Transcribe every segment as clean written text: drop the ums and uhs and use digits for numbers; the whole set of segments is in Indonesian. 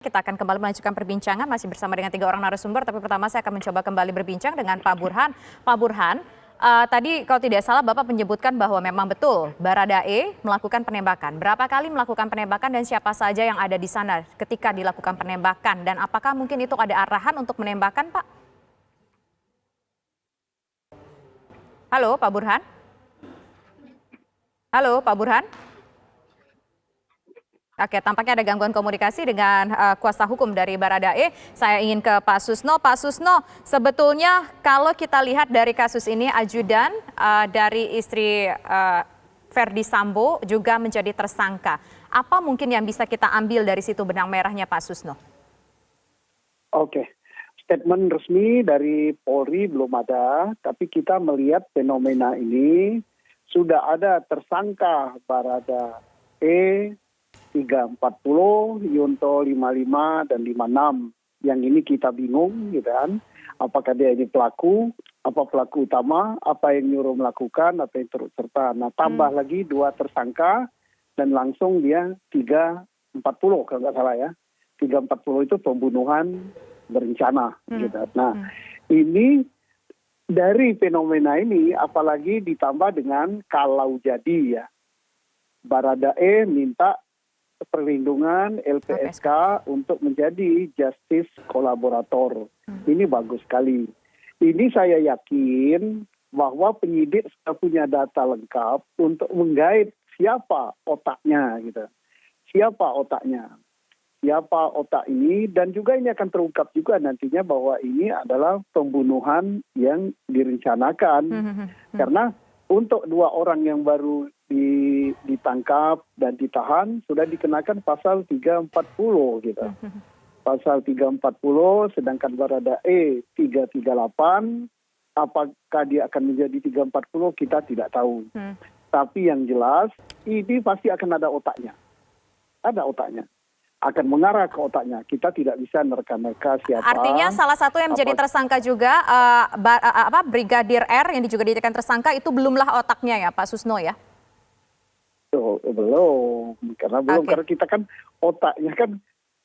kita akan kembali melanjutkan perbincangan masih bersama dengan 3 orang narasumber. Tapi pertama saya akan mencoba kembali berbincang dengan Pak Burhan. Pak Burhan, tadi kalau tidak salah Bapak menyebutkan bahwa memang betul Baradae melakukan penembakan. Berapa kali melakukan penembakan dan siapa saja yang ada di sana ketika dilakukan penembakan? Dan apakah mungkin itu ada arahan untuk menembakkan, Pak? Halo, Pak Burhan? Halo, Pak Burhan? Oke, tampaknya ada gangguan komunikasi dengan kuasa hukum dari Baradae. Saya ingin ke Pak Susno. Pak Susno, sebetulnya kalau kita lihat dari kasus ini, ajudan dari istri Verdi Sambo juga menjadi tersangka. Apa mungkin yang bisa kita ambil dari situ benang merahnya, Pak Susno? Oke, statement resmi dari Polri belum ada, tapi kita melihat fenomena ini sudah ada tersangka Baradae 340, Yunto 55 dan 56. Yang ini kita bingung gitu kan. Apakah dia ini pelaku, apa pelaku utama, apa yang nyuruh melakukan, apa yang turut serta. Nah, tambah lagi 2 tersangka dan langsung dia 340 kalau nggak salah ya. 340 itu pembunuhan berencana gitu. Nah, ini dari fenomena ini apalagi ditambah dengan kalau jadi ya Baradae minta perlindungan LPSK untuk menjadi justice kolaborator. Ini bagus sekali. Ini saya yakin bahwa penyidik sudah punya data lengkap untuk menggait siapa otaknya gitu. Siapa otaknya? Siapa otak ini, dan juga ini akan terungkap juga nantinya bahwa ini adalah pembunuhan yang direncanakan. Karena untuk 2 orang yang baru ditangkap dan ditahan sudah dikenakan pasal 340 gitu. Pasal 340, sedangkan Baradae 338, apakah dia akan menjadi 340 kita tidak tahu. Tapi yang jelas ini pasti akan ada otaknya. Ada otaknya. Akan mengarah ke otaknya. Kita tidak bisa nerka-nerka siapa. Artinya salah satu yang menjadi tersangka juga Brigadir R yang juga dijadikan tersangka itu belumlah otaknya ya Pak Susno ya? Belum, karena karena kita kan otaknya kan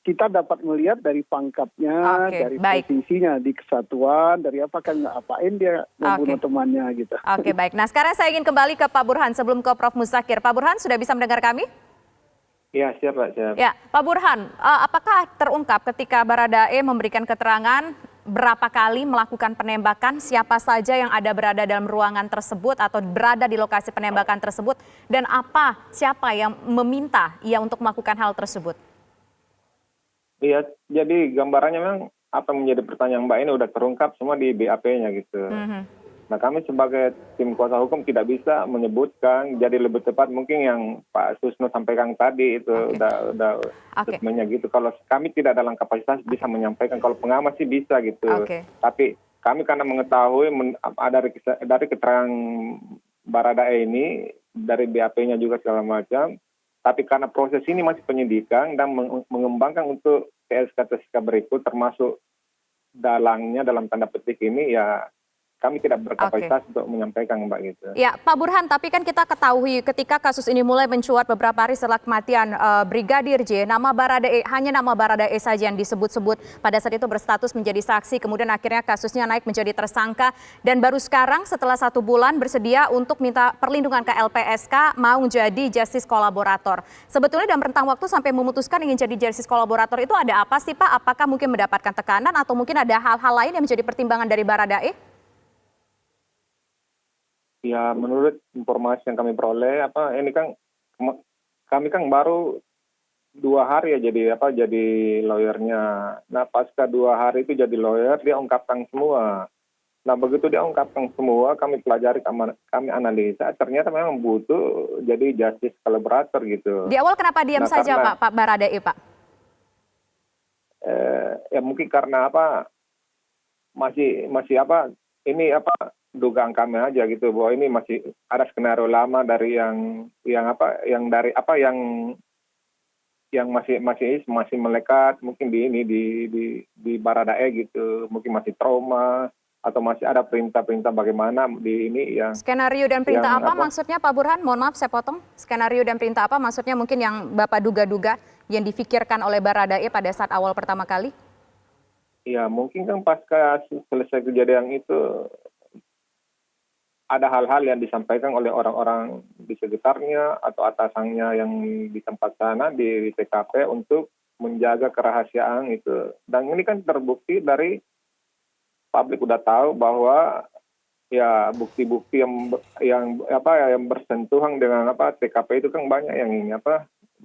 kita dapat melihat dari pangkatnya, dari posisinya di kesatuan, dari apa kan ngapain dia membunuh temannya gitu. Oke, baik. Nah, sekarang saya ingin kembali ke Pak Burhan sebelum ke Prof. Muzakir. Pak Burhan sudah bisa mendengar kami? Ya, siap Pak, siap. Ya, Pak Burhan, apakah terungkap ketika Baradae memberikan keterangan berapa kali melakukan penembakan, siapa saja yang berada dalam ruangan tersebut atau berada di lokasi penembakan tersebut, dan siapa yang meminta ia untuk melakukan hal tersebut? Iya, jadi gambarannya memang apa menjadi pertanyaan Mbak ini udah terungkap semua di BAP-nya gitu. Nah, kami sebagai tim kuasa hukum tidak bisa menyebutkan, jadi lebih tepat mungkin yang Pak Susno sampaikan tadi itu udah resminya gitu. Kalau kami tidak dalam kapasitas bisa menyampaikan, kalau pengamat sih bisa gitu. Tapi kami karena mengetahui dari keterangan Baradae ini, dari BAP-nya juga segala macam, tapi karena proses ini masih penyidikan dan mengembangkan untuk TSK-TSK berikut termasuk dalangnya dalam tanda petik ini ya kami tidak berkapasitas untuk menyampaikan Mbak gitu. Ya Pak Burhan, tapi kan kita ketahui ketika kasus ini mulai mencuat beberapa hari setelah kematian Brigadir J, hanya nama Baradae saja yang disebut-sebut pada saat itu berstatus menjadi saksi, kemudian akhirnya kasusnya naik menjadi tersangka, dan baru sekarang setelah 1 bulan bersedia untuk minta perlindungan ke LPSK mau jadi justice kolaborator. Sebetulnya dalam rentang waktu sampai memutuskan ingin jadi justice kolaborator itu ada apa sih Pak? Apakah mungkin mendapatkan tekanan atau mungkin ada hal-hal lain yang menjadi pertimbangan dari Baradae? Ya, menurut informasi yang kami peroleh, ini kan kami kan baru 2 hari ya jadi lawyernya. Nah, pasca 2 hari itu jadi lawyer, dia ungkapkan semua. Nah, begitu dia ungkapkan semua, kami pelajari, kami analisa, ternyata memang butuh jadi justice collaborator gitu. Di awal kenapa diam saja Pak Baradae, Pak? Ya mungkin karena masih dugaan kami aja gitu bahwa ini masih ada skenario lama dari yang masih melekat mungkin di Baradae gitu, mungkin masih trauma atau masih ada perintah-perintah bagaimana di ini yang Skenario dan perintah yang apa maksudnya Pak Burhan? Mohon maaf saya potong. Skenario dan perintah apa maksudnya mungkin yang Bapak duga-duga yang difikirkan oleh Baradae pada saat awal pertama kali? ya mungkin kan pasca selesai kejadian itu ada hal-hal yang disampaikan oleh orang-orang di sekitarnya atau atasannya yang di tempat sana di TKP untuk menjaga kerahasiaan itu. Dan ini kan terbukti dari publik udah tahu bahwa ya bukti-bukti yang bersentuhan dengan TKP itu kan banyak yang ini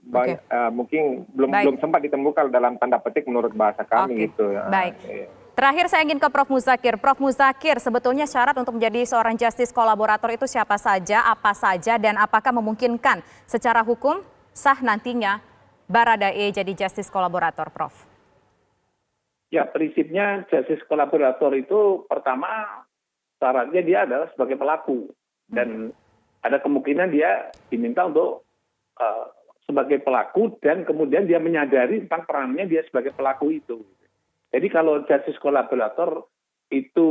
banyak, mungkin belum sempat ditemukan dalam tanda petik menurut bahasa kami gitu ya. Baik. Terakhir saya ingin ke Prof. Muzakir. Prof. Muzakir, sebetulnya syarat untuk menjadi seorang justice kolaborator itu siapa saja, apa saja, dan apakah memungkinkan secara hukum sah nantinya Baradae jadi justice kolaborator, Prof? Ya, prinsipnya justice kolaborator itu pertama syaratnya dia adalah sebagai pelaku dan ada kemungkinan dia diminta untuk sebagai pelaku dan kemudian dia menyadari tentang perannya dia sebagai pelaku itu. Jadi kalau justice kolaborator itu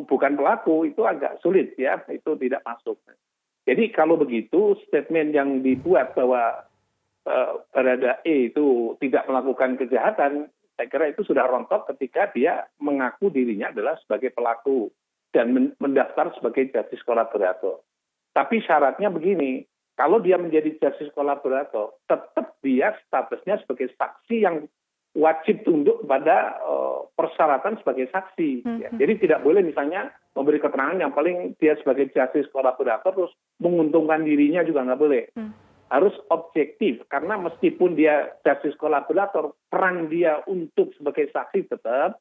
bukan pelaku itu agak sulit ya, itu tidak masuk. Jadi kalau begitu statement yang dibuat bahwa Baradae itu tidak melakukan kejahatan, saya kira itu sudah rontok ketika dia mengaku dirinya adalah sebagai pelaku dan mendaftar sebagai justice kolaborator. Tapi syaratnya begini, kalau dia menjadi justice kolaborator, tetap dia statusnya sebagai saksi yang wajib tunduk pada persyaratan sebagai saksi. Ya. Jadi tidak boleh misalnya memberi keterangan yang paling dia sebagai justice kolaborator terus menguntungkan dirinya juga nggak boleh. Harus objektif karena meskipun dia justice kolaborator, peran dia untuk sebagai saksi tetap,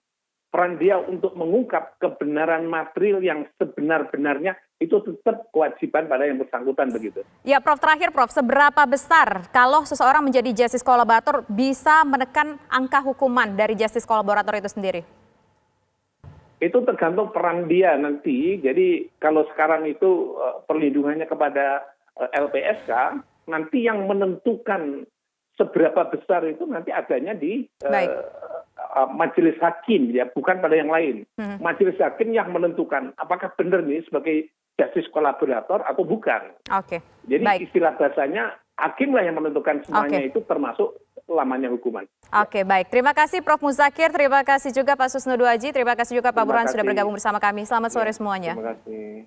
peran dia untuk mengungkap kebenaran material yang sebenar-benarnya itu tetap kewajiban pada yang bersangkutan begitu. Ya, Prof, terakhir Prof, seberapa besar kalau seseorang menjadi justice kolaborator bisa menekan angka hukuman dari justice kolaborator itu sendiri? Itu tergantung peran dia nanti. Jadi kalau sekarang itu perlindungannya kepada LPSK, nanti yang menentukan seberapa besar itu nanti adanya di majelis hakim ya, bukan pada yang lain. Majelis hakim yang menentukan apakah benar nih sebagai justice kolaborator atau bukan. Oke. Jadi istilah bahasanya hakim lah yang menentukan semuanya itu termasuk lamanya hukuman. Oke, baik. Terima kasih Prof. Muzakir, terima kasih juga Pak Susno Duaji, terima kasih juga Pak Burhan sudah bergabung bersama kami. Selamat sore semuanya. Terima kasih.